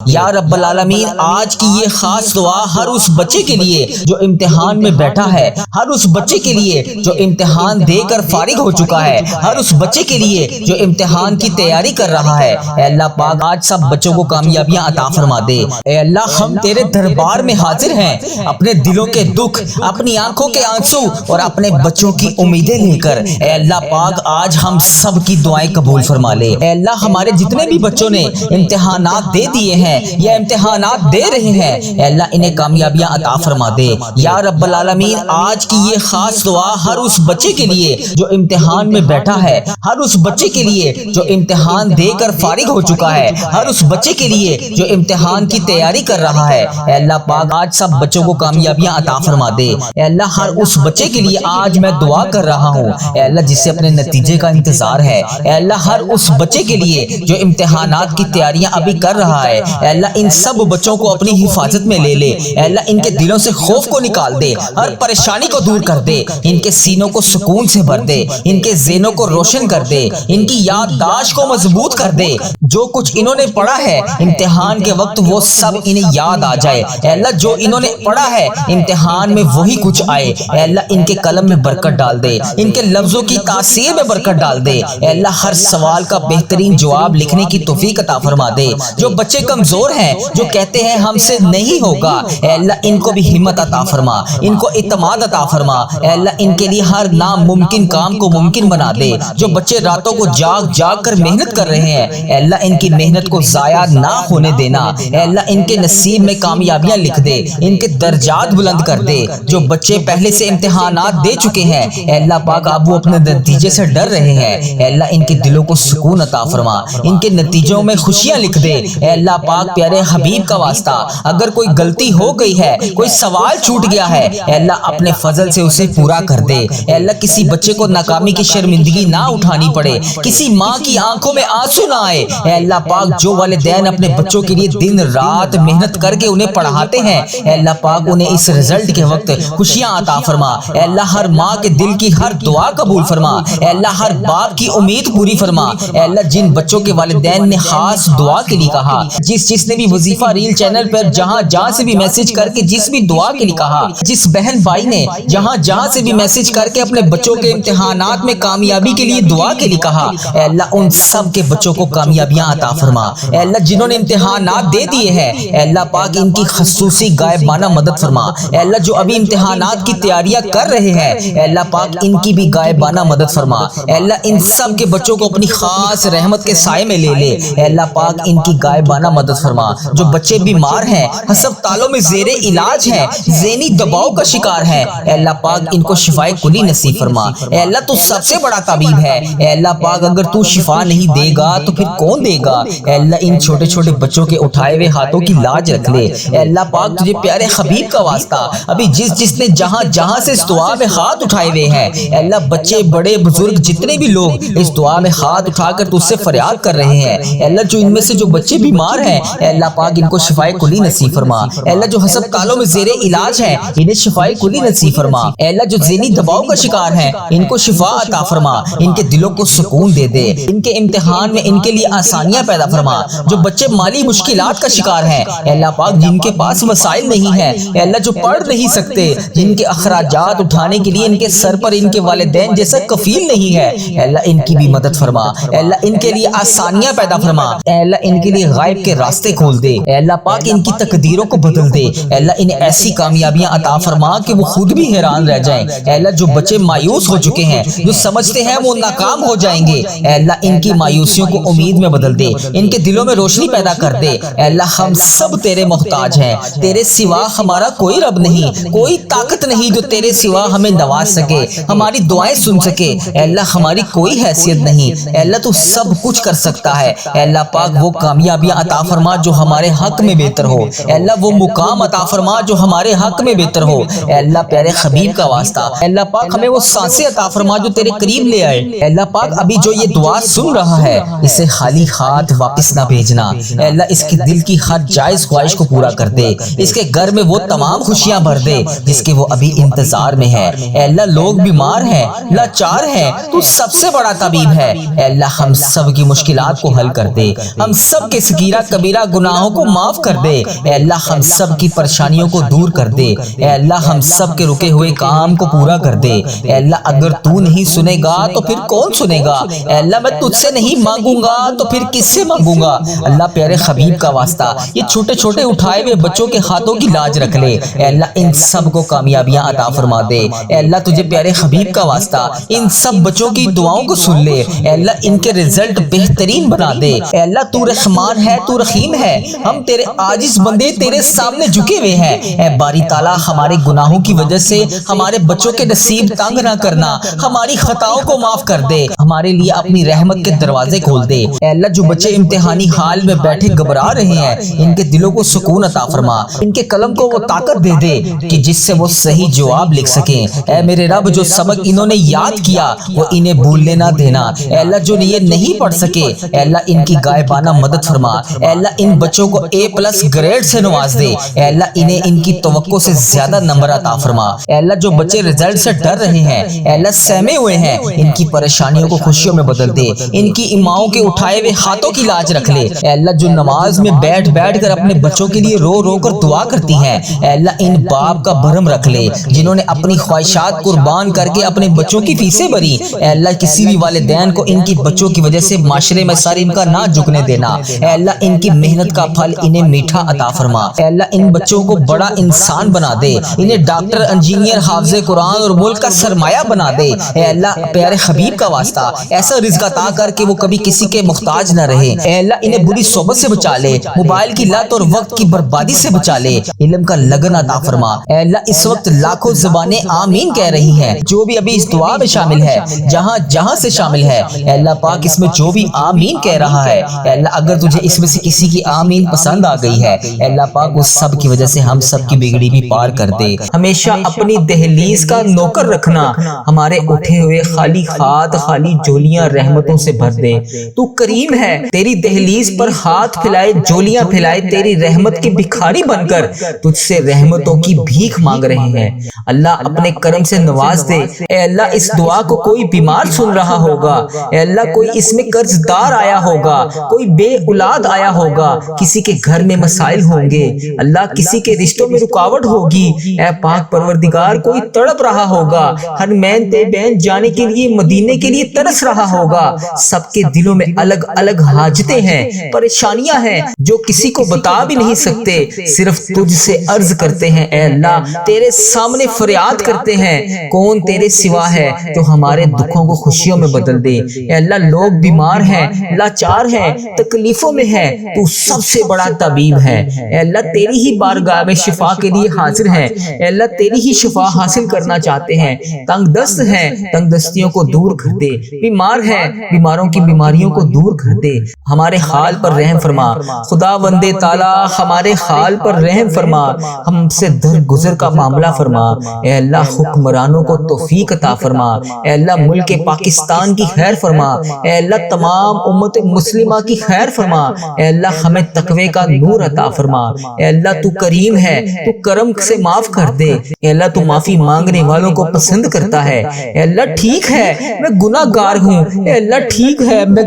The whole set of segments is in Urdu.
یا رب العالمین آج کی یہ خاص دعا ہر اس بچے کے لیے جو امتحان میں بیٹھا ہے، ہر اس بچے کے لیے جو امتحان دے کر فارغ ہو چکا ہے، ہر اس بچے کے لیے جو امتحان کی تیاری کر رہا ہے۔ اے اللہ پاک آج سب بچوں کو کامیابیاں عطا فرما دے۔ اے اللہ ہم تیرے دربار میں حاضر ہیں اپنے دلوں کے دکھ، اپنی آنکھوں کے آنسو اور اپنے بچوں کی امیدیں لے کر۔ اے اللہ پاک آج ہم سب کی دعائیں قبول فرما لے۔ اے اللہ ہمارے جتنے بھی بچوں نے امتحانات دے دیے ہیں یا امتحانات دے رہے ہیں، اے اللہ انہیں کامیابیاں عطا فرما دے۔ یا رب العالمین آج کی یہ خاص دعا ہر اس بچے کے لیے جو امتحان میں بیٹھا ہے، ہر اس بچے کے لیے جو امتحان دے کر فارغ ہو چکا ہے، ہر اس بچے کے لیے جو امتحان کی تیاری کر رہا ہے۔ اے اللہ پاک آج سب بچوں کو کامیابیاں عطا فرما دے۔ اے اللہ ہر اس بچے کے لیے آج میں دعا کر رہا ہوں، اے اللہ جس سے اپنے نتیجے کا انتظار ہے۔ اے اللہ ہر اس بچے کے لیے جو امتحانات کی تیاریاں ابھی کر رہا ہے، اے اللہ ان سب بچوں کو اپنی حفاظت میں لے لے۔ اے اللہ ان کے دلوں سے خوف کو نکال دے، ہر پریشانی کو دور کر دے، ان کے سینوں کو سکون سے بھر دے، ان کے ذہنوں کو روشن کر دے، ان کی یادداشت کو مضبوط کر دے۔ جو کچھ انہوں نے پڑھا ہے امتحان کے وقت وہ سب انہیں یاد آ جائے۔ اے اللہ جو انہوں نے پڑھا ہے امتحان میں وہی کچھ آئے۔ اے اللہ ان کے قلم میں برکت ڈال دے، ان کے لفظوں کی تاثیر میں برکت ڈال دے۔ اے اللہ ہر سوال کا بہترین جواب لکھنے کی توفیق عطا فرما دے۔ جو بچے کمزور ہیں، جو کہتے ہیں ہم سے نہیں ہوگا، اے اللہ ان کو بھی ہمت عطا فرما، ان کو اعتماد عطا فرما۔ اے اللہ ان کے لیے ہر ناممکن کام کو ممکن بنا دے۔ جو بچے راتوں کو جاگ جاگ کر محنت کر رہے ہیں، اے اللہ ان کی محنت کو ضائع نہ ہونے دینا۔ اے اللہ ان کے نصیب میں کامیابیاں لکھ دے، ان کے درجات بلند کر دے۔ جو بچے پہلے سے امتحانات دے چکے ہیں، اے اللہ پاک اب وہ اپنے نتیجے سے ڈر رہے ہیں، اے اللہ ان کے دلوں کو سکون عطا فرما، ان کے نتیجوں میں خوشیاں لکھ دے۔ اے اللہ پاک پیارے حبیب کا واسطہ اگر کوئی غلطی ہو گئی ہے، کوئی سوال چھوٹ گیا ہے، اے اللہ اپنے فضل سے اسے پورا کر دے۔ اے اللہ کسی بچے کو ناکامی کی شرمندگی نہ اٹھانی پڑے، کسی ماں کی آنکھوں میں آنسو نہ آئے۔ اے اللہ پاک جو والدین اپنے بچوں کے لیے دن رات محنت کر کے انہیں پڑھاتے ہیں، اے اللہ پاک انہیں اس رزلٹ کے وقت خوشیاں عطا فرما۔ اے اللہ ہر ماں کے دل کی ہر دعا قبول فرما۔ اے اللہ ہر باپ کی امید پوری فرما۔ اے اللہ جن بچوں کے والدین نے خاص دعا کے لیے کہا، جس نے بھی وظیفہ ریل چینل پر جہاں سے بھی میسج کر کے جس بھی دعا کے لیے کہا، جس بہن بھائی نے جہاں سے بھی میسج کر کے اپنے بچوں کے امتحانات میں کامیابی کے لیے دعا کے لیے کہا، اے اللہ ان سب کے بچوں کو کامیابیاں عطا فرما۔ اے اللہ جنہوں نے امتحانات دے دیے ہیں، اے اللہ پاک ان کی خصوصی غائبانہ مدد فرما۔ اے اللہ جو ابھی امتحانات کی تیاریاں کر رہے ہیں، اے اللہ پاک ان کی بھی غائبانہ مدد فرما۔ اے اللہ ان سب کے بچوں کو اپنی خاص رحمت کے سائے میں لے لے۔ اے اللہ پاک ان کی غائبانہ مدد فرما۔ جو بچے بیمار ہیں، ہسپتالوں میں زیر علاج ہیں، ذہنی دباؤ کا شکار ہیں، اے اللہ پاک ان کو شفائے کلی نصیب فرما۔ اے اللہ تو سب سے بڑا طبیب ہے، اے اللہ پاک اگر تو شفا نہیں دے گا تو پھر کون دے گا؟ اے اللہ ان چھوٹے چھوٹے بچوں کے اٹھائے ہوئے ہاتھوں کی لاج رکھ لے۔ اے اللہ پاک تجھے پیارے حبیب کا واسطہ ابھی جس نے جہاں سے اس دعا میں ہاتھ اٹھائے ہوئے ہیں، اے اللہ بچے بڑے بزرگ جتنے بھی لوگ اس دعا میں ہاتھ اٹھا کر تجھ سے فریاد کر رہے ہیں، اے اللہ جو ان میں سے جو بچے بیمار ہیں، اے اللہ پاک ان کو شفائے کلی نصیب فرما۔ اے اللہ جو ہسپتالوں میں زیر علاج ہیں انہیں شفائے کلی نصیب فرما۔ اے اللہ جو ذہنی دباؤ کا شکار ہیں ان کو شفا عطا فرما، ان کے دلوں کو سکون دے دے، ان کے امتحان میں ان کے لیے آسانیاں پیدا فرما۔ جو بچے مالی مشکلات کا شکار ہیں، اے اللہ پاک جن کے پاس وسائل نہیں ہیں، اے اللہ جو پڑھ نہیں سکتے، جن کے اخراجات اٹھانے کے لیے ان کے سر پر ان کے والدین جیسا کفیل نہیں ہے، اے اللہ ان کی بھی مدد فرما۔ اے اللہ ان کے لیے آسانیاں پیدا فرما۔ اے اللہ ان کے لیے غائب کے راستے کھول دے۔ اے اللہ پاک ان کی تقدیروں کو بدل دے۔ اے اللہ انہیں ایسی کامیابیاں عطا فرما کہ وہ خود بھی حیران رہ جائیں۔ اے اللہ جو بچے مایوس ہو چکے ہیں، جو سمجھتے ہیں وہ ناکام ہو جائیں گے، اے اللہ ان کی مایوسیوں کو امید میں بدل دے، ان کے دلوں میں روشنی پیدا کر دے۔ اے اللہ ہم سب تیرے محتاج ہیں، تیرے سوا ہمارا کوئی رب نہیں، کوئی طاقت نہیں جو تیرے سوا ہمیں نواز سکے، ہماری دعائیں سن سکے۔ اے اللہ ہماری کوئی حیثیت نہیں، اے اللہ تو سب کچھ کر سکتا ہے۔ اے اللہ پاک وہ کامیابیاں عطا فرما جو ہمارے حق میں بہتر ہو، اے اللہ وہ مقام عطا فرما جو ہمارے حق میں بہتر ہو۔ اے اللہ پیارے حبیب کا واسطہ اے اللہ پاک ہمیں وہ سانسیں عطا فرما جو تیرے قریب لے آئے۔ اے اللہ پاک ابھی جو یہ دعا سن رہا ہے اسے خالی ہاتھ واپس نہ بھیجنا۔ اے اللہ اس کے دل کی ہر جائز خواہش کو پورا کر دے، اس کے گھر میں وہ تمام خوشیاں بھر دے جس کے وہ ابھی انتظار میں ہے۔ اے اللہ لوگ بیمار ہیں، لاچار ہیں، تو سب سے بڑا طبیب ہے۔ اے اللہ ہم سب کی مشکلات کو حل کر دے، ہم سب کے صغیرہ کبیرہ کبیرہ گناہوں کو معاف کر دے۔ اے اللہ ہم سب کی پریشانیوں کو دور کر دے۔ اے اللہ ہم سب کے رکے ہوئے کام کو پورا کر دے۔ اے اللہ اگر تو نہیں سنے گا تو پھر کون سنے گا؟ اے اللہ میں تجھ سے نہیں مانگوں گا تو پھر کس سے مانگوں گا؟ اللہ پیارے حبیب کا واسطہ یہ چھوٹے چھوٹے اٹھائے ہوئے بچوں کے ہاتھوں کی لاج رکھ لے۔ اے اللہ ان سب کو کامیابیاں عطا فرما دے۔ اے اللہ تجھے پیارے حبیب کا واسطہ ان سب بچوں کی دعاؤں کو سن لے۔ اے اللہ ان کے رزلٹ بہترین بنا دے۔ اے اللہ تو رحمان ہے، تو رحیم ہے، ہم تیرے عاجز بندے تیرے سامنے جھکے ہوئے ہیں۔ اے باری تعالیٰ ہمارے گناہوں کی وجہ سے ہمارے بچوں کے نصیب تنگ نہ کرنا، ہماری خطاؤں کو معاف کر دے، ہمارے لیے اپنی رحمت کے دروازے کھول دے۔ اے اللہ جو بچے امتحانی حال میں بیٹھے گھبرا رہے ہیں ان کے دلوں کو سکون عطا فرما، ان کے قلم کو وہ طاقت دے دے کہ جس سے وہ صحیح جواب لکھ سکیں۔ اے میرے رب جو سبق انہوں نے یاد کیا وہ انہیں بھولنے نہ دینا۔ اے اللہ جو یہ نہیں پڑھ سکے اے اللہ ان کی غائبانہ مدد فرما۔ اے اللہ ان بچوں کو A+ گریڈ سے نواز دے۔ اے اللہ انہیں ان کی توقع سے زیادہ نمبر عطا فرما۔ اے اللہ جو بچے رزلٹ سے ڈر رہے ہیں اے اللہ سہمے ہوئے ہیں ان کی پریشانیوں کو خوشیوں میں بدل دے، ان کی اماؤں کے اٹھائے ہوئے ہاتھوں کی لاج رکھ لے۔ اے اللہ جو نماز میں بیٹھ بیٹھ کر اپنے بچوں کے لیے رو رو کر دعا کرتی ہیں اے اللہ ان باپ کا بھرم رکھ لے جنہوں نے اپنی خواہشات قربان کر کے اپنے بچوں کی فیسیں بھری۔ اے اللہ کسی بھی والدین کو ان کی بچوں کی وجہ سے معاشرے میں سر ان کا نہ جھکنے دینا۔ اے اللہ ان کی محنت کا پھل انہیں میٹھا عطا فرما۔ اے اللہ ان بچوں کو بڑا انسان بنا دے، انہیں ڈاکٹر، انجینئر، حافظ قرآن اور ملک کا سرمایہ بنا دے۔ اے اللہ پیارے حبیب کا واسطہ ایسا رزق عطا کر کے وہ کبھی کسی کے محتاج نہ رہے۔ اے اللہ انہیں بری صحبت سے بچا لے، موبائل کی لت اور وقت کی بربادی سے بچا لے، علم کا لگن عطا فرما۔ اے اللہ اس وقت لاکھوں زبانیں آمین کہہ رہی ہیں، جو بھی ابھی اس دعا میں شامل ہے، جہاں جہاں سے شامل ہے اے اللہ پاک اس میں جو بھی آمین کہہ رہا ہے اے اللہ اگر تجھے اس میں سے کسی کی آمین پسند آ گئی ہے اے اللہ پاک اس سب کی وجہ سے ہم سب کی بگڑی بھی پار کر دے۔ ہمیشہ اپنی دہلیز کا نوکر رکھنا، ہمارے اٹھے ہوئے خالی ہاتھ، خالی جولیاں رحمتوں سے بھر دے۔ تو کریم ہے، تیری دہلیز پر ہاتھ پھیلائے، جولیاں پھیلائے، تیری رحمت کے بھکاری بن کر تجھ سے رحمتوں کی بھیک مانگ رہے ہیں۔ اللہ اپنے کرم سے نواز دے۔ اے اللہ اس دعا کو کوئی بیمار سن رہا ہوگا، اے اللہ کوئی اس میں قرض دار آیا ہوگا، کوئی بے اولاد آیا ہوگا، کسی کے گھر میں مسائل ہوں گے، اللہ کسی کے رشتوں میں رکاوٹ ہوگی، اے پاک پروردگار کوئی تڑپ رہا ہوگا، حرمین طیبین جانے کے لیے، مدینے کے لیے ترس رہا ہوگا۔ سب کے دلوں میں الگ الگ حاجتیں ہیں، پریشانیاں ہیں جو کسی کو بتا بھی نہیں سکتے، صرف تجھ سے عرض کرتے ہیں اے اللہ، تیرے سامنے فریاد کرتے ہیں، کون تیرے سوا ہے جو ہمارے دکھوں کو خوشیوں میں بدل دے۔ اے اللہ لوگ بیمار ہیں، لاچار ہیں، تکلیفوں میں ہیں، تو سب سے بڑا طبیب ہے۔ اے اللہ تیری ہی بارگاہ میں شفا کے لیے حاضر ہیں، اے اللہ تیری ہی شفا حاصل کرنا چاہتے ہیں، تنگ دست ہیں، تنگ دستیوں کو دور کر دے، بیمار ہیں، بیماروں کی بیماریوں کو دور کر دے، ہمارے حال پر رحم فرما۔ خدا وندے تعالیٰ ہمارے حال پر رحم فرما، ہم سے درگزر کا معاملہ فرما۔ اے اللہ حکمرانوں کو توفیق عطا فرما، اے اللہ ملک پاکستان کی خیر فرما، اے اللہ تمام امت مسلمہ کی خیر فرما، اے اللہ ہمیں تقوی کا نور عطا فرما۔ اے اللہ تو کریم ہے، تو کرم سے معاف کر دے، اے اللہ تو معافی مانگنے والوں کو پسند کرتا ہے۔ اے اللہ ٹھیک ہے میں گناہ گار ہوں، اے اللہ ٹھیک ہے میں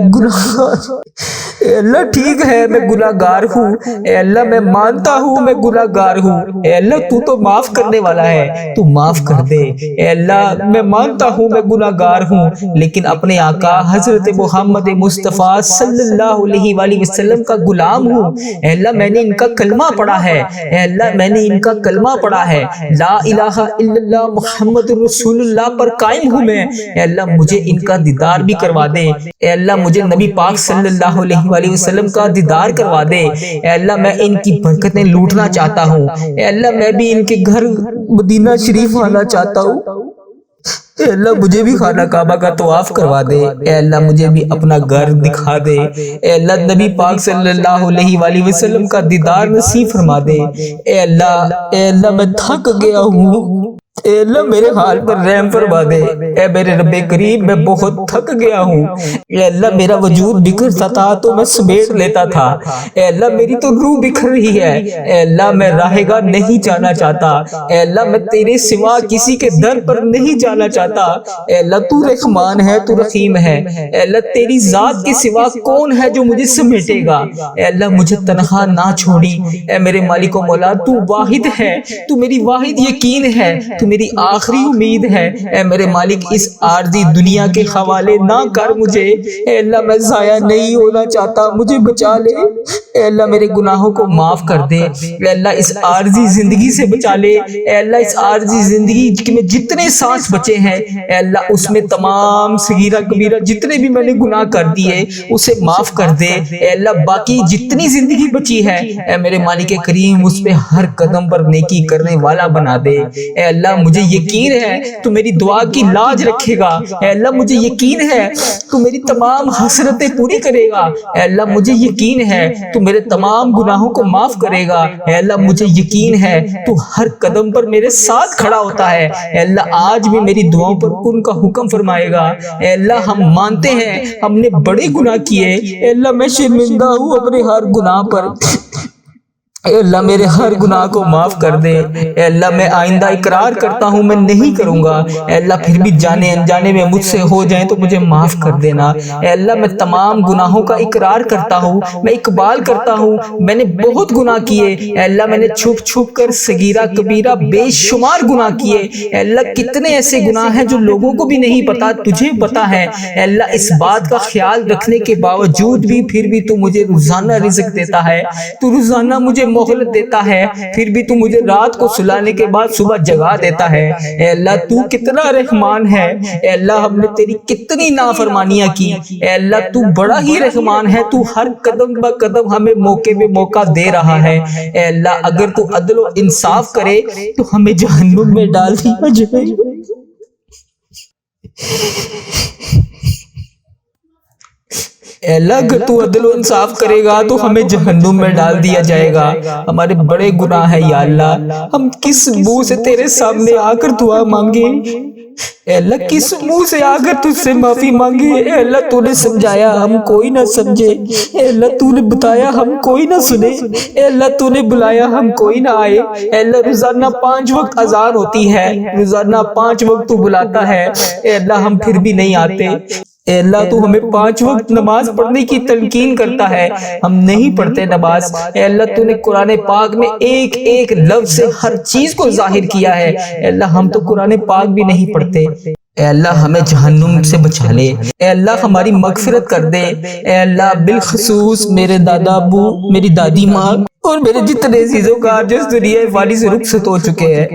اے اللہ ٹھیک ہے میں گناہ گار ہوں، اے اللہ میں مانتا ہوں میں گناہ گار ہوں، اے اللہ تو معاف کرنے والا ہے، تو معاف کر دے۔ اے اللہ میں مانتا ہوں میں گناہ گار ہوں، لیکن اپنے آقا حضرت محمد مصطفیٰ صلی اللہ علیہ وآلہ وسلم کا غلام ہوں۔ اے اللہ میں نے ان کا کلمہ پڑھا ہے، اے اللہ میں نے ان کا کلمہ پڑھا ہے، لا الہ الا اللہ محمد رسول اللہ پر قائم ہوں میں۔ اے اللہ مجھے ان کا دیدار بھی کروا دے، اے اللہ مجھے نبی پاک صلی اللہ علیہ وآلہ وسلم کا دیدار کروا دے، اے اللہ میں ان کی برکتیں لوٹنا چاہتا ہوں، اے اللہ میں بھی ان کے گھر مدینہ شریف آنا چاہتا ہوں، اے اللہ مجھے بھی خانہ کعبہ کا طواف کروا دے، اے اللہ مجھے بھی اپنا گھر دکھا دے، اے اللہ نبی پاک صلی اللہ علیہ وآلہ وسلم کا دیدار نصیب فرما دے۔ اے اللہ میں تھک گیا ہوں، اے اللہ میرے حال پر رحم فرما دے۔ اے میرے رب کریم میں بہت تھک گیا ہوں۔ اے اللہ میرا وجود بکھرتا تھا تو میں سمیٹ لیتا تھا۔ اے اللہ میری تو روح بکھر رہی ہے۔ اے اللہ میں راہ گاہ نہیں جانا چاہتا۔ اے اللہ میں تیرے سوا کسی کے در پر نہیں جانا چاہتا۔ اے اللہ تو رحمان ہے، تو رحیم ہے۔ اے اللہ تیری ذات کے سوا کون ہے جو مجھے سمیٹے گا؟ اے اللہ مجھے تنہا نہ چھوڑی۔ اے میرے مالک و مولا تو واحد ہے، تو میری واحد یقین ہے، تو میری آخری امید ہے۔ اے میرے مالک اس عارضی دنیا کے حوالے نہ کر مجھے۔ اے اللہ میں ضائع نہیں ہونا چاہتا، مجھے بچا لے۔ اے اللہ میرے گناہوں کو معاف کر دے۔ اے اللہ اس عارضی زندگی سے بچا لے۔ اے اللہ اس عارضی زندگی میں جتنے سانس بچے ہیں اے اللہ اس میں تمام صغیرہ کبیرہ جتنے بھی میں نے گناہ کر دیے اسے معاف کر دے۔ اے اللہ باقی جتنی زندگی بچی ہے اے میرے مالک کریم اس پہ ہر قدم پر نیکی کرنے والا بنا دے۔ اے اللہ مجھے یقین ہے تو میری دعا کی لاج رکھے گا۔ اے اللہ مجھے یقین ہے تو میری تمام حسرتیں پوری کرے گا۔ اے اللہ مجھے یقین ہے تو میرے تمام گناہوں کو معاف کرے گا۔ اے اللہ مجھے یقین ہے تو ہر قدم پر میرے ساتھ کھڑا ہوتا ہے۔ اے اللہ آج بھی میری دعاؤں پر کن کا حکم فرمائے گا۔ اے اللہ ہم مانتے ہیں ہم نے بڑے گناہ کیے۔ اے اللہ میں شرمندہ ہوں اپنے ہر گناہ پر۔ اے اللہ میرے ہر گناہ کو معاف کر دے۔ اے اللہ میں آئندہ اقرار کرتا ہوں میں نہیں کروں گا۔ اے اللہ پھر بھی جانے انجانے میں مجھ سے ہو جائیں تو مجھے معاف کر دینا۔ اے اللہ میں تمام گناہوں کا اقرار کرتا ہوں، میں اقبال کرتا ہوں میں نے بہت گناہ کیے۔ اے اللہ میں نے چھپ چھپ کر صغیرہ کبیرہ بے شمار گناہ کیے۔ اے اللہ کتنے ایسے گناہ ہیں جو لوگوں کو بھی نہیں پتا، تجھے پتا ہے۔ اے اللہ اس بات کا خیال رکھنے کے باوجود بھی پھر بھی تو مجھے روزانہ رزق دیتا ہے، تو روزانہ مجھے مہلت دیتا ہے، پھر بھی تو مجھے رات کو سلانے کے بعد صبح جگا دیتا ہے۔ اے اللہ تو کتنا رحمان ہے۔ اے اللہ ہم نے تیری کتنی نافرمانیاں کی۔ اے اللہ تو بڑا ہی رحمان ہے، تو ہر قدم بہ قدم ہمیں موقع پہ موقع دے رہا ہے۔ اے اللہ اگر تو عدل و انصاف کرے تو ہمیں جہنم میں ڈال دیا جائے۔ اے اللہ اگر تو عدل و انصاف کرے گا تو ہمیں جہنم میں ڈال دیا جائے گا۔ ہمارے بڑے گناہ ہیں یا اللہ، ہم کس منہ سے تیرے سامنے آ کر دعا مانگے؟ اے اللہ کس منہ سے آ کر تجھ سے معافی مانگے؟ اے اللہ تو نے سمجھایا ہم کوئی نہ سمجھے، اے اللہ تو نے بتایا ہم کوئی نہ سنے، اے اللہ تو نے بلایا ہم کوئی نہ آئے۔ اے اللہ روزانہ 5 وقت اذان ہوتی ہے، روزانہ 5 وقت تو بلاتا ہے، اے اللہ ہم پھر بھی نہیں آتے۔ اے اللہ تو ہمیں 5 وقت نماز پڑھنے کی تلقین کرتا ہے، ہم نہیں پڑھتے نماز۔ اے اللہ تو نے قرآن پاک میں ایک ایک لفظ سے ہر چیز کو ظاہر کیا ہے، اے اللہ ہم تو قرآن پاک بھی نہیں پڑھتے۔ اے اللہ ہمیں جہنم سے بچا لے، اے اللہ ہماری مغفرت کر دے۔ اے اللہ بالخصوص میرے دادا ابو، میری دادی ماں اور میرے جتنے عزیزوں کا جو اس دنیا فانی سے رخصت ہو چکے ہیں،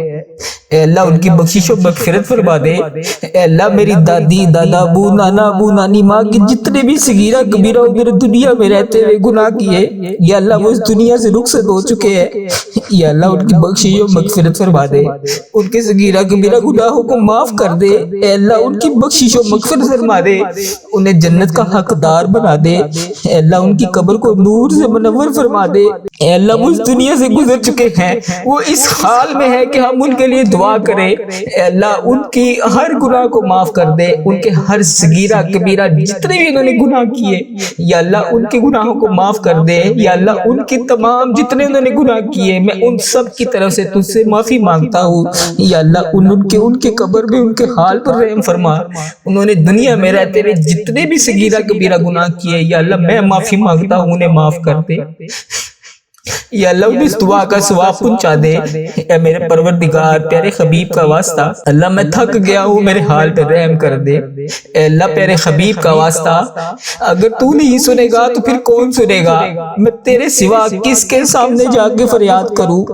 اے اللہ ان کی بخشش و مغفرت فرما دے۔ اے اللہ میری دادی، دادا ابو، نانا ابو، نانی ماں کے جتنے بھی صغیرہ کبیرہ میرے دنیا میں رہتے ہوئے گناہ کیے یا اللہ وہ اس دنیا سے رخصت ہو چکے ہیں، یا اللہ ان کی بخشش و مغفرت فرما دے، ان کے صغیرہ کبیرہ گناہوں کو معاف کر دے۔ اے اللہ ان کی بخشش و مغفرت فرما دے، انہیں جنت کا حقدار بنا دے۔ اے اللہ ان کی قبر کو نور سے منور فرما دے۔ اے اللہ وہ اس دنیا سے گزر چکے ہیں، وہ اس حال میں ہے کہ ہم ان کے لیے دعا کریں۔ اے اللہ ان کی ہر گناہ کو معاف کر دے، ان کے ہر صغیرہ کبیرہ جتنے بھی انہوں نے گناہ کیے یا اللہ ان کے گناہوں کو معاف کر دے۔ یا اللہ ان کی تمام جتنے انہوں نے گناہ کیے میں ان سب کی طرف سے تجھ سے معافی مانگتا ہوں۔ یا اللہ ان کے قبر میں ان کے حال پر رحم فرما۔ انہوں نے دنیا میں رہتے ہوئے جتنے بھی صغیرہ کبیرہ گناہ کیے یا اللہ میں معافی مانگتا ہوں انہیں معاف کر دے۔ یا اللہ انہیں اس دعا کا ثواب پہنچا دے۔ اے میرے پروردگار پیارے حبیب کا واسطہ، اللہ میں تھک گیا ہوں میرے حال پہ رحم کر دے۔ اے اللہ پیارے حبیب کا واسطہ، اگر تو نہیں سنے گا تو پھر کون سنے گا؟ میں تیرے سوا کس کے سامنے جا کے فریاد کروں؟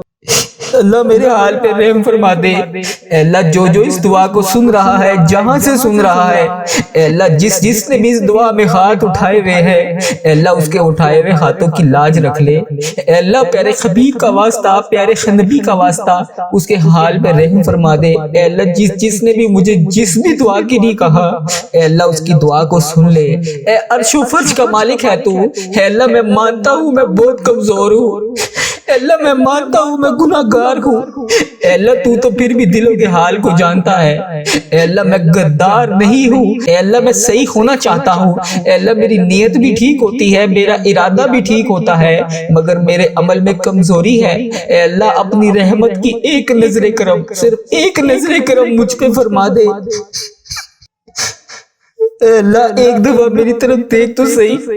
اللہ میرے حال پہ رحم فرما دے۔ اے اللہ جو اس دعا کو سن رہا ہے، جہاں سے سن رہا ہے، اے اللہ جس نے بھی اس دعا میں ہاتھ اٹھائے ہوئے ہیں، اے اللہ اس کے اٹھائے ہوئے ہاتھوں کی لاج رکھ لے۔ اے اللہ پیارے حبیب کا واسطہ، پیارے نبی کا واسطہ، اس کے حال پہ رحم فرما دے۔ اے اللہ جس نے بھی مجھے جس بھی دعا کے لیے کہا، اے اللہ اس کی دعا کو سن لے۔ اے عرش و فرش کا مالک ہے تو، اے اللہ میں مانتا ہوں میں بہت کمزور ہوں، اللہ میں مانتا ہوں میں گناہگار ہوں، اے اللہ تو تو پھر بھی دلوں کے حال کو جانتا ہے، اے اللہ میں غدار نہیں ہوں، اے اللہ میں صحیح ہونا چاہتا ہوں، اے اللہ میری نیت بھی ٹھیک ہوتی ہے، میرا ارادہ بھی ٹھیک ہوتا ہے، مگر میرے عمل میں کمزوری ہے، اے اللہ اپنی رحمت کی ایک نظر کرم، صرف ایک نظر کرم مجھ پہ فرما دے، اے اللہ ایک دفعہ میری طرف دیکھ تو صحیح،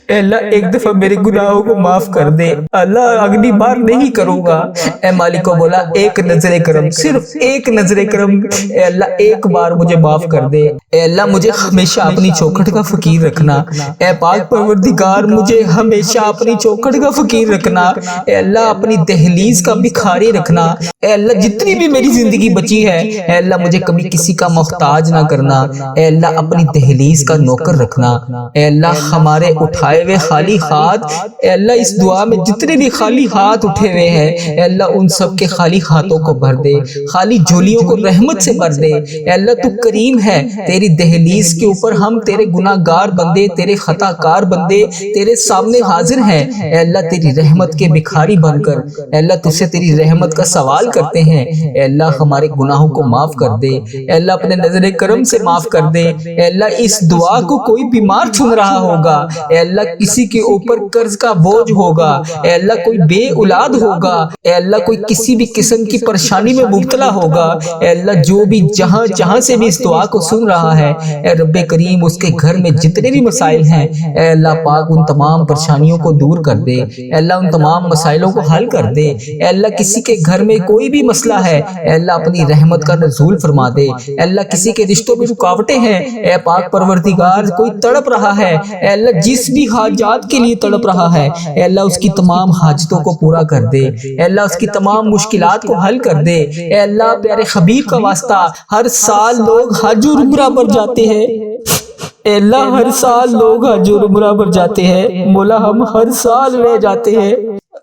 اے اللہ ایک دفعہ میرے گناہوں کو معاف کر دے، اللہ اگلی بار نہیں کروں گا، اے مالک کو بولا ایک نظر کرم، صرف ایک نظر کرم، اے اللہ ایک بار مجھے معاف کر دے، اے اللہ مجھے ہمیشہ اپنی چوکھٹ کا فقیر رکھنا، اے پاک پروردگار مجھے ہمیشہ اپنی چوکھٹ کا فقیر رکھنا، اے اللہ اپنی دہلیز کا بھکاری رکھنا، اے اللہ جتنی بھی میری زندگی بچی ہے، اے اللہ مجھے کبھی کسی کا محتاج نہ کرنا، اے اللہ اپنی دہلیز کا نوکر رکھنا، اے اللہ ہمارے اٹھائے ہوئے خالی ہاتھ، اے اللہ اس دعا میں جتنے بھی خالی ہاتھ اٹھے ہوئے ہیں، اے اللہ ان سب کے خالی ہاتھوں کو بھر دے، خالی جھولیوں کو رحمت سے بھر دے، اے اللہ تو کریم ہے، تیری دہلیز کے اوپر ہم تیرے گناہگار بندے، تیرے خطا کار بندے تیرے سامنے حاضر ہیں، اے اللہ تیری رحمت کے بھکاری بن کر، اے اللہ تجھ سے تیری رحمت کا سوال کرتے ہیں، اے اللہ ہمارے گناہوں کو معاف کر دے، اے اللہ اپنے نظر کرم سے معاف کر دے، اے اللہ اس دعا کو کوئی بیمار سن رہا ہوگا، اے اللہ کسی کے اوپر قرض کا بوجھ ہوگا، اے اللہ کوئی بے اولاد ہوگا، اے اللہ کوئی کسی بھی قسم کی پریشانی میں مبتلا ہوگا، اے اللہ جو بھی جہاں سے بھی اس دعا کو سن رہا ہے، اے رب کریم اس کے گھر میں جتنے بھی مسائل ہیں، اے اللہ پاک ان تمام پریشانیوں کو دور کر دے، اے اللہ ان تمام مسائلوں کو حل کر دے، اے اللہ کسی کے گھر میں کوئی بھی مسئلہ ہے، اے اللہ اپنی رحمت کا نزول فرما دے، اے اللہ کسی کے رشتوں میں رکاوٹیں ہیں، اے پاک پروردگار کوئی تڑپ رہا ہے، اے اللہ جس بھی حاجات کے لیے تڑپ رہا ہے، اے اللہ اس کی تمام حاجتوں کو پورا کر دے، اے اللہ اس کی تمام مشکلات کو حل کر دے، اے اللہ پیارے حبیب کا واسطہ ہر سال لوگ حج اور عمرہ پر جاتے ہیں، اے اللہ ہر سال لوگ حج اور عمرہ پر جاتے ہیں، مولا ہم ہر سال رہ جاتے ہیں،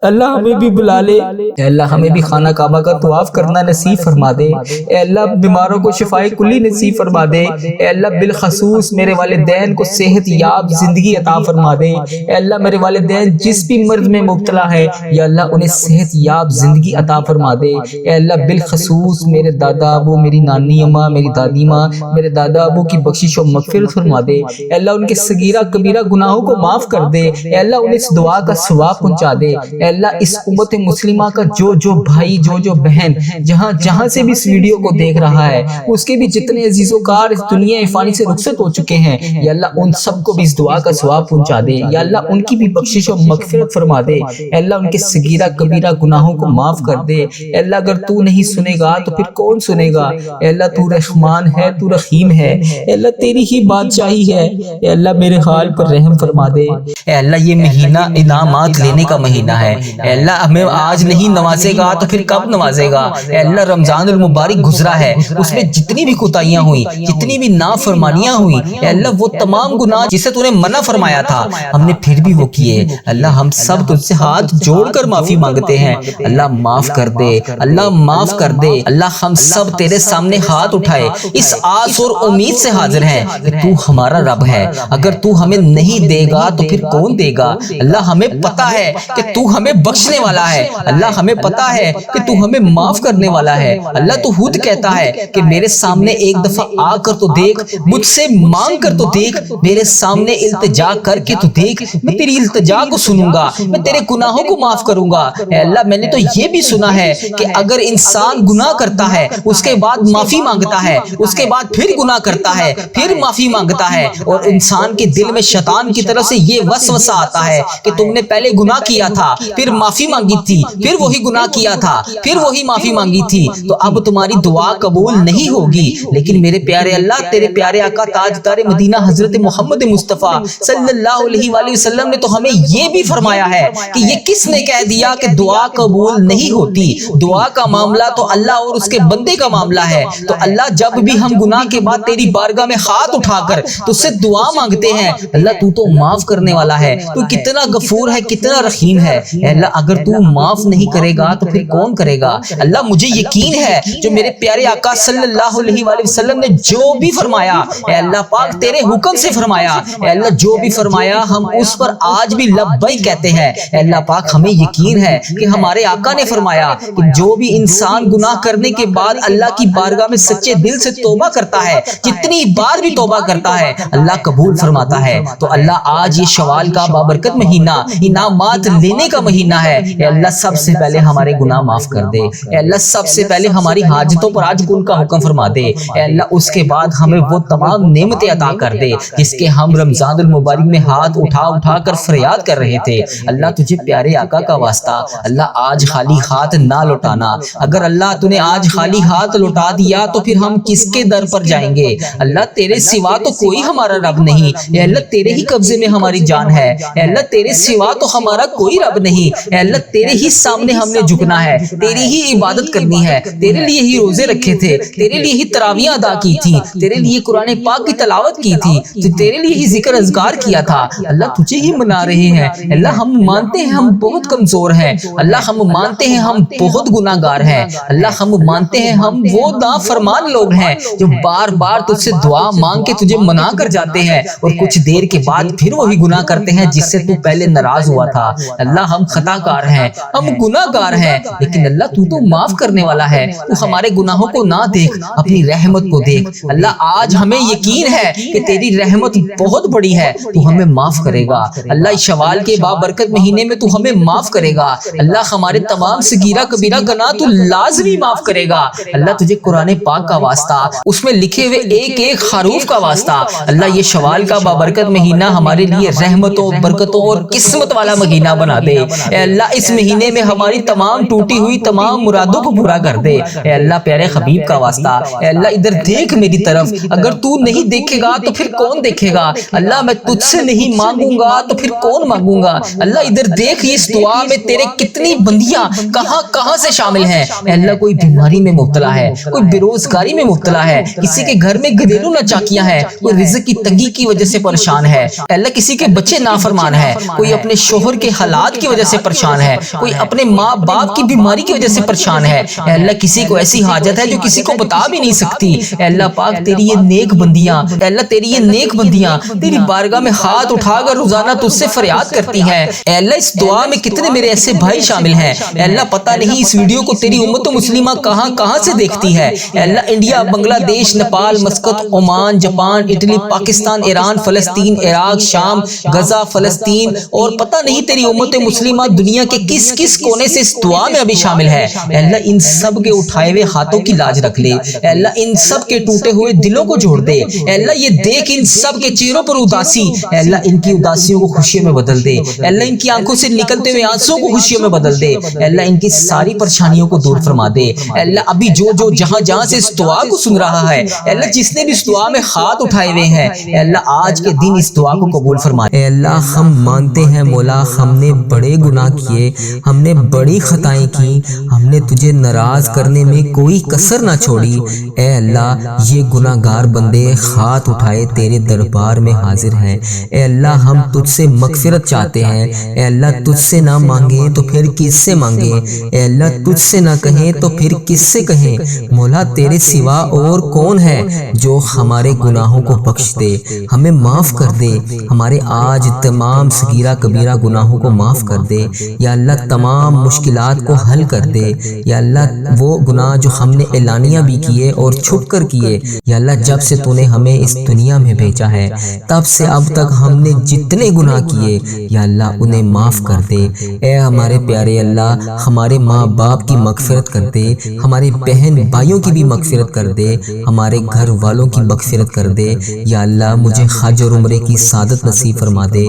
اللہ ہمیں بھی بلا لے، اے اللہ ہمیں بھی خانہ کعبہ کا طواف کرنا نصیب فرما دے، اے اللہ بیماروں کو شفائے کلی نصیب فرما دے، اے اللہ بالخصوص میرے والدین کو صحت یاب زندگی عطا فرما دے، اے اللہ میرے والدین جس بھی مرض میں مبتلا ہے یا اللہ انہیں صحت یاب زندگی عطا فرما دے، اے اللہ بالخصوص میرے دادا ابو، میری نانی اماں، میری دادی ماں، میرے دادا ابو کی بخشش و مغفرت فرما دے، اے اللہ ان کے صغیرہ کبیرہ گناہوں کو معاف کر دے، اے اللہ انہیں اس دعا کا ثواب پہنچا دے، اے اللہ اس امت مسلمہ کا جو بھائی جو بہن جہاں سے بھی اس ویڈیو کو دیکھ رہا ہے، اس کے بھی جتنے عزیز و کار اس دنیا فانی سے رخصت ہو چکے ہیں، یا اللہ ان سب کو بھی اس دعا کا ثواب پہنچا دے، یا اللہ ان کی بھی بخشش و مغفرت فرما دے، اے اللہ ان کے صغیرہ کبیرہ گناہوں کو معاف کر دے، اے اللہ اگر تو نہیں سنے گا تو پھر کون سنے گا، اے اللہ تو رحمان ہے، تو رحیم ہے، اے اللہ تیری ہی بادشاہی ہے، اے اللہ میرے حال پر رحم فرما دے، اے اللہ یہ مہینہ انعامات لینے کا مہینہ ہے، اے اللہ ہمیں آج نہیں نوازے گا تو پھر کب نوازے گا، اے اللہ رمضان المبارک گزرا ہے، اس میں جتنی بھی کوتاہیاں ہوئی، جتنی بھی نافرمانیاں ہوئی، اے اللہ وہ تمام گناہ جسے تو نے منع فرمایا تھا ہم نے پھر بھی وہ کیے، اللہ ہم سب تجھ سے ہاتھ جوڑ کر معافی مانگتے ہیں، اللہ معاف کر دے، اللہ معاف کر دے، اللہ ہم سب تیرے سامنے ہاتھ اٹھائے اس آس اور امید سے حاضر ہیں کہ تو ہمارا رب ہے، اگر تو ہمیں نہیں دے گا تو پھر کون دے گا، اللہ ہمیں پتا ہے کہ تو ہمیں بخشنے والا ہے، اللہ ہمیں پتا ہے کہ تو ہمیں معاف کرنے والا ہے، اللہ تو خود کہتا ہے کہ میرے سامنے ایک دفعہ آ کر تو دیکھ، مجھ سے مانگ کر تو دیکھ، میرے سامنے التجا کر کے تو دیکھ، میں تیری التجا کو سنوں گا، میں تیرے گناہوں کو معاف کروں گا، اے اللہ میں نے تو یہ بھی سنا ہے کہ اگر انسان گناہ کرتا ہے اس کے بعد معافی مانگتا ہے، اس کے بعد پھر گناہ کرتا ہے، پھر معافی مانگتا ہے، اور انسان کے دل میں شیطان کی طرف سے یہ وسوسہ آتا ہے کہ تم نے پہلے گناہ کیا تھا، پھر معافی مانگی تھی، پھر وہی گناہ کیا تھا، پھر وہی معافی مانگی تھی، تو اب تمہاری دعا قبول نہیں ہوگی، لیکن میرے پیارے اللہ تیرے پیارے آقا تاجدار مدینہ حضرت محمد مصطفیٰ صلی اللہ علیہ وآلہ وسلم نے تو ہمیں یہ بھی فرمایا ہے کہ یہ کس نے کہہ دیا کہ دعا قبول نہیں ہوتی، دعا کا معاملہ تو اللہ اور اس کے بندے کا معاملہ ہے، تو اللہ جب بھی ہم گناہ کے بعد تیری بارگاہ میں ہاتھ اٹھا کر تو سے دعا مانگتے ہیں، اللہ تو معاف کرنے والا ہے، تو کتنا غفور ہے، کتنا رحیم ہے، اے اللہ اگر تو معاف نہیں کرے گا تو پھر کون کرے گا؟ اللہ مجھے یقین ہے جو میرے پیارے آقا صلی اللہ علیہ وآلہ وسلم نے جو بھی فرمایا اے اللہ پاک تیرے حکم سے فرمایا، اے اللہ جو بھی فرمایا ہم اس پر آج بھی لبیک کہتے ہیں۔ اے اللہ پاک ہمیں یقین ہے کہ ہمارے آقا نے فرمایا کہ جو بھی انسان گناہ کرنے کے بعد اللہ کی بارگاہ میں سچے دل سے توبہ کرتا ہے، جتنی بار بھی توبہ کرتا ہے اللہ قبول فرماتا ہے۔ تو اللہ آج یہ شوال کا بابرکت مہینہ انعامات لینے کا مہینہ ہے، اے اللہ سب سے پہلے ہمارے گناہ معاف کر دے، اے اللہ سب سے پہلے ہماری حاجتوں پر آج کن کا حکم فرما دے، اے اللہ اس کے بعد ہمیں وہ تمام نعمتیں عطا کر دے جس کے ہم رمضان المبارک میں ہاتھ اٹھا اٹھا کر فریاد کر رہے تھے۔ اللہ تجھے پیارے آقا کا واسطہ اللہ آج خالی ہاتھ نہ لوٹانا، اگر اللہ تو نے آج خالی ہاتھ لوٹا دیا تو پھر ہم کس کے در پر جائیں گے؟ اللہ تیرے سوا تو کوئی ہمارا رب نہیں، اے اللہ تیرے ہی قبضے میں ہماری جان ہے، اے اللہ تیرے سوا تو ہمارا کوئی رب نہیں، اے اللہ تیرے ہی سامنے ہم نے جھکنا ہے، تیری ہی عبادت کرنی ہے، تیرے لیے ہی روزے رکھے تھے، تیرے لیے ہی تراویح ادا کی تھی، تیرے لیے قرآن پاک کی تلاوت کی تھی، تو تیرے لیے ہی ذکر اذکار کیا تھا۔ اللہ تجھے ہی منا رہے ہیں، اللہ ہم مانتے ہیں ہم بہت کمزور ہیں، اللہ ہم مانتے ہیں ہم بہت گناہ گار ہیں، اللہ ہم مانتے ہیں ہم وہ نافرمان لوگ ہیں جو بار بار تجھ سے دعا مانگ کے تجھے منا کر جاتے ہیں اور کچھ دیر کے بعد پھر وہی گناہ کرتے ہیں جس سے تو پہلے ناراض ہوا تھا۔ اللہ ہم خطا کار ہیں، ہم گناہ گار ہیں، لیکن اللہ تو معاف کرنے والا ہے، تو ہمارے گناہوں کو نہ دیکھ، اپنی رحمت کو دیکھ۔ اللہ آج ہمیں یقین ہے کہ تیری رحمت بہت بڑی ہے، تو ہمیں معاف کرے گا۔ اللہ اس شوال کے بابرکت مہینے میں تو ہمیں معاف کرے گا، اللہ ہمارے تمام صغیرہ کبیرہ گناہ تو لازمی معاف کرے گا۔ اللہ تجھے قرآن پاک کا واسطہ، اس میں لکھے ہوئے ایک ایک حروف کا واسطہ، اللہ یہ شوال کا بابرکت مہینہ ہمارے لیے رحمتوں، برکتوں اور قسمت والا مہینہ بنا دے۔ اے اللہ اس مہینے میں ہماری تمام ٹوٹی ہوئی تمام مرادوں کو پورا کر دے۔ اے اللہ پیارے حبیب کا واسطہ، اے اللہ ادھر دیکھ میری طرف، اگر تو نہیں دیکھے گا تو پھر کون دیکھے گا؟ اللہ میں تجھ سے نہیں مانگوں گا تو پھر کون مانگوں گا؟ اللہ ادھر دیکھ اس دعا میں تیرے کتنی بندیاں کہاں کہاں سے شامل ہیں۔ اے اللہ کوئی بیماری میں مبتلا ہے، کوئی بے روزگاری میں مبتلا ہے، کسی کے گھر میں گھریلو ناچاکیاں ہیں، کوئی رزق کی تنگی کی وجہ سے پریشان ہے، اے اللہ کسی کے بچے نافرمان ہیں، کوئی اپنے شوہر کے حالات کی وجہ سے پریشان ہے، کوئی اپنے ماں باپ کی بیماری کی وجہ سے پریشان ہے، اے اللہ کسی کو ایسی حاجت ہے جو کسی کو بتا بھی نہیں سکتی۔ اے اللہ پاک تیری یہ نیک بندیاں، اے اللہ تیری یہ نیک بندیاں تیری بارگاہ میں ہاتھ اٹھا کر روزانہ تجھ سے فریاد کرتی ہیں۔ اے اللہ اس دعا میں کتنے میرے ایسے بھائی شامل ہیں، اے اللہ پتہ نہیں اس ویڈیو کو تیری امت مسلمہ کہاں کہاں سے دیکھتی ہے، اے اللہ انڈیا، بنگلہ دیش، Nepal, Muscat, Oman, Japan, Italy, Pakistan, Iran, فلسطین، عراق، شام، غزہ، فلسطین اور پتہ نہیں تیری امت مسلمہ دنیا کے کس کس کونے سے اس دعا میں ابھی شامل ہے۔ اے اللہ ان سب کے اٹھائے ہوئے ہاتھوں کی لاج رکھ لے، اے اللہ ان سب کے ٹوٹے ہوئے دلوں کو جوڑ دے، اے اللہ یہ دیکھ ان سب کے چہروں پر اداسی، اے اللہ ان کی اداسیوں کو خوشیوں میں بدل دے، اے اللہ ان کی آنکھوں سے نکلتے ہوئے آنسوں کو خوشیوں میں بدل دے، اے اللہ ان کی ساری پریشانیوں کو دور فرما دے۔ اے اللہ ابھی جو جو جہاں جہاں سے اس دعا کو سن رہا ہے، اے اللہ جس نے بھی اس دعا میں ہاتھ اٹھائے ہوئے ہیں، اے اللہ آج کے دن اس دعا کو قبول فرما۔ اے اللہ ہم مانتے ہیں مولا ہم نے بڑے گناہ کیے، ہم نے بڑی خطائیں کی، ہم نے تجھے ناراض کرنے میں کوئی کسر نہ چھوڑی۔ اے اللہ یہ گناہ گار بندے ہاتھ اٹھائے تیرے دربار میں حاضر ہیں، اے اللہ ہم تجھ سے مغفرت چاہتے ہیں، اے اللہ تجھ سے نہ مانگیں تو پھر کس سے مانگیں، اے اللہ تجھ سے نہ کہیں تو پھر کس سے کہیں؟ مولا تیرے سوا اور کون ہے جو ہمارے گناہوں کو بخش دے، ہمیں معاف کر دے، ہمارے آج تمام صغیرہ کبیرہ گناہوں کو معاف کر دے، یا اللہ تمام مشکلات کو حل کر دے، یا اللہ وہ گناہ جو ہم نے اعلانیہ بھی کیے اور چھپ کر کیے، یا اللہ جب سے تو نے ہمیں اس دنیا میں بھیجا ہے تب سے اب تک ہم نے جتنے گناہ کیے یا اللہ انہیں معاف کر دے۔ اے ہمارے پیارے اللہ ہمارے ماں باپ کی مغفرت کر دے، ہمارے بہن بھائیوں کی بھی مغفرت کر دے، ہمارے گھر والوں کی مغفرت کر دے، یا اللہ مجھے حج اور عمرے کی سعادت نصیب فرما دے۔